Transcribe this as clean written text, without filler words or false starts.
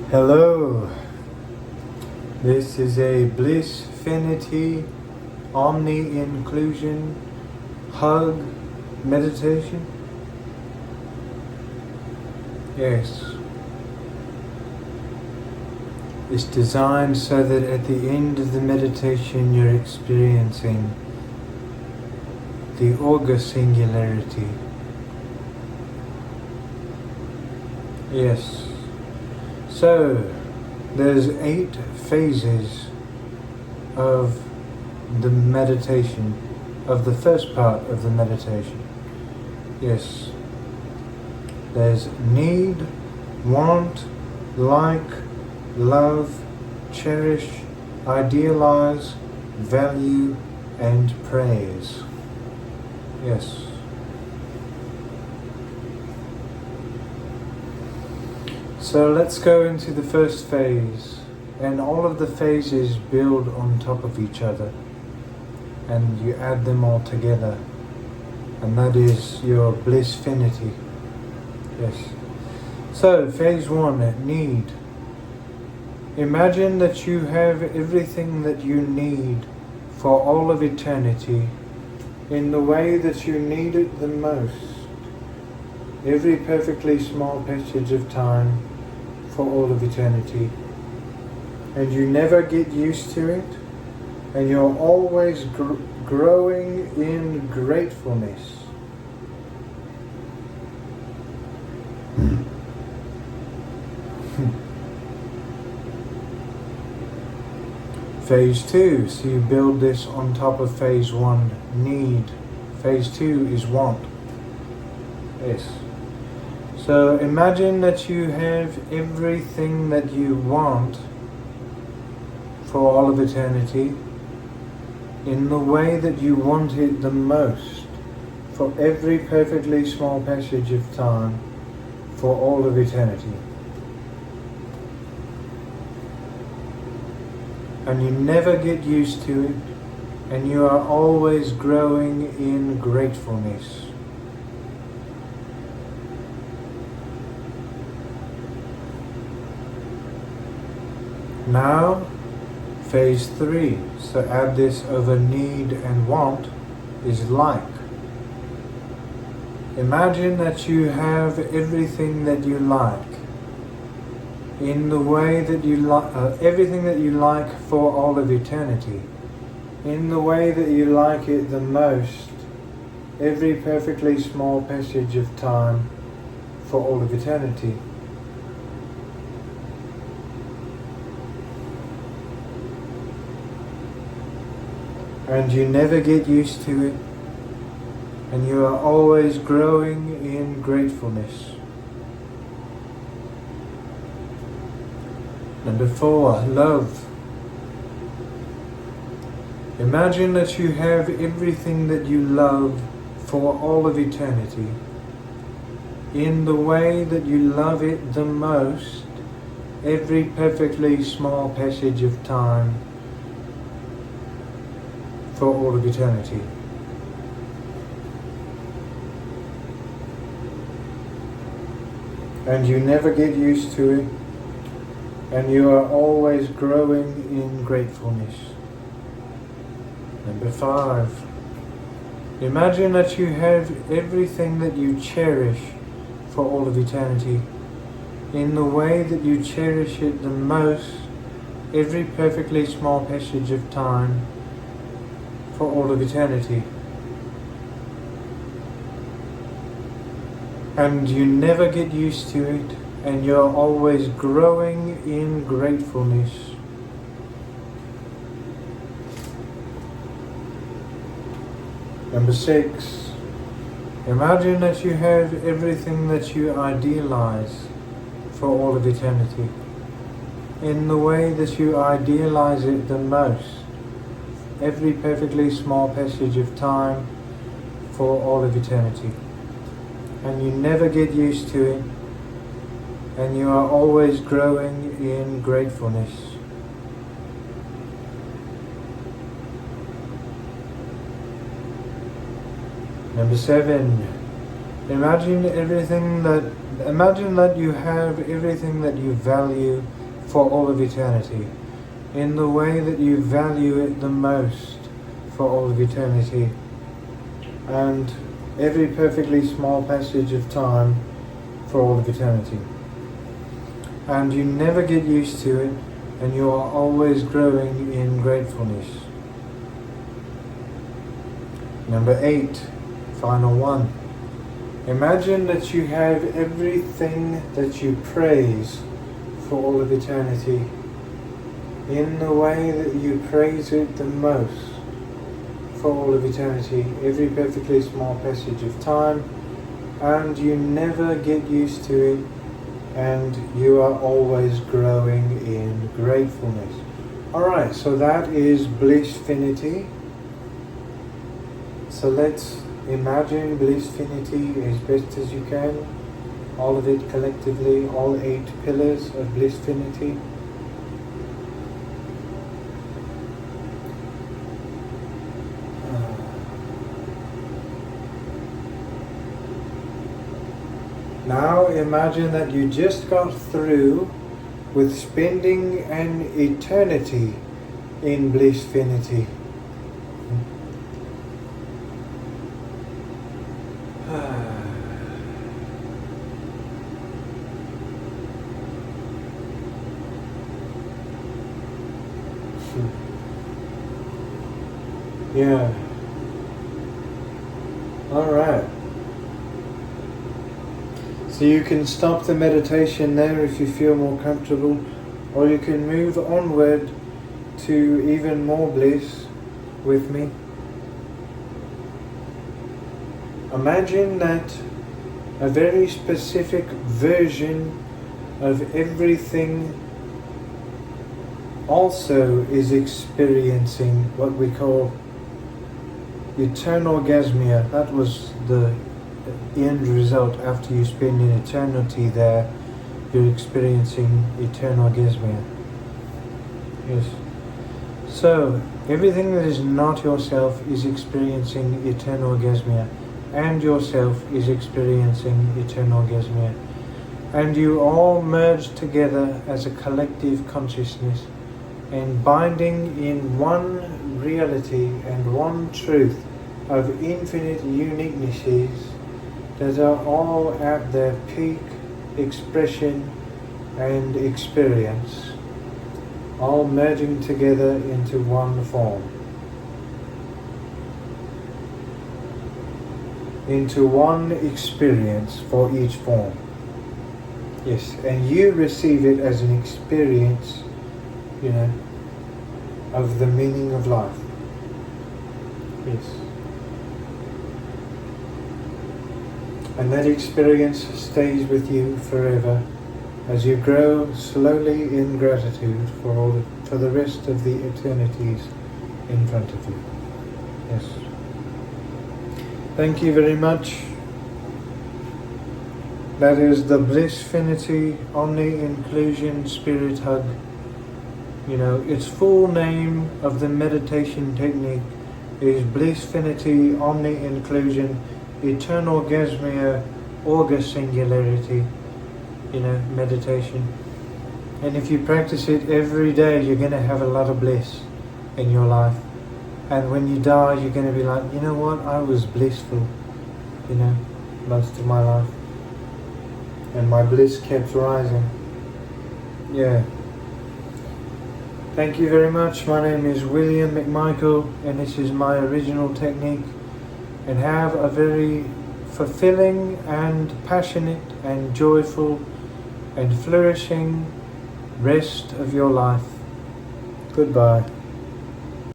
Hello, this is a Blissfinity Omninclusive hug meditation. Yes, it's designed so that at the end of the meditation you're experiencing the august singularity. Yes. So, there's 8 phases of the meditation, of the first part of the meditation. Yes. There's need, want, like, love, cherish, idealize, value, and praise. Yes. So let's go into the first phase, and all of the phases build on top of each other, and you add them all together, and that is your Blissfinity. Yes. So phase 1, need. Imagine that you have everything that you need for all of eternity in the way that you need it the most. Every perfectly small passage of time for all of eternity, and you never get used to it, and you're always growing in gratefulness. Phase 2, so you build this on top of phase 1, need. Phase 2 is want. Yes. So imagine that you have everything that you want for all of eternity in the way that you want it the most for every perfectly small passage of time for all of eternity. And you never get used to it, and you are always growing in gratefulness. Now, phase 3, so add this over need and want, is like. Imagine that you have everything that you like, in the way that you like, everything that you like for all of eternity, in the way that you like it the most, every perfectly small passage of time for all of eternity. And you never get used to it, and you are always growing in gratefulness. Number 4, love. Imagine that you have everything that you love for all of eternity, in the way that you love it the most, every perfectly small passage of time for all of eternity. And you never get used to it, and you are always growing in gratefulness. Number 5. Imagine that you have everything that you cherish for all of eternity, in the way that you cherish it the most, every perfectly small passage of time for all of eternity. And you never get used to it, and you're always growing in gratefulness. Number 6. Imagine that you have everything that you idealize for all of eternity, in the way that you idealize it the most, every perfectly small passage of time for all of eternity. And you never get used to it, and you are always growing in gratefulness. Number 7. Imagine everything that Imagine that you have everything that you value for all of eternity, in the way that you value it the most for all of eternity, and every perfectly small passage of time for all of eternity. And you never get used to it, and you are always growing in gratefulness. Number 8, final one. Imagine that you have everything that you praise for all of eternity, in the way that you praise it the most for all of eternity, every perfectly small passage of time, and you never get used to it, and you are always growing in gratefulness. Alright, so that is Blissfinity. So let's imagine Blissfinity as best as you can, all of it collectively, all 8 pillars of Blissfinity. Now imagine that you just got through with spending an eternity in Blissfinity. Yeah. All right. So you can stop the meditation there if you feel more comfortable, or you can move onward to even more bliss with me. Imagine that a very specific version of everything also is experiencing what we call eternal orgasmia. That was the end result. After you spend an eternity there, you're experiencing eternal orgasmia. Yes. So everything that is not yourself is experiencing eternal orgasmia, and yourself is experiencing eternal orgasmia, and you all merge together as a collective consciousness, and binding in one reality and one truth of infinite uniquenesses that are all at their peak expression and experience, all merging together into one form, into one experience for each form. Yes, and you receive it as an experience, of the meaning of life. Yes. And that experience stays with you forever as you grow slowly in gratitude for the rest of the eternities in front of you. Yes. Thank you very much. That is the Blissfinity Omni-Inclusion Spirit Hug. Its full name of the meditation technique is Blissfinity Omni-Inclusion Eternal Orgasmia Orga Singularity, meditation. And if you practice it every day, you're going to have a lot of bliss in your life. And when you die, you're going to be like, you know what, I was blissful, most of my life. And my bliss kept rising. Yeah. Thank you very much. My name is William McMichael, and this is my original technique. And have a very fulfilling and passionate and joyful and flourishing rest of your life. Goodbye.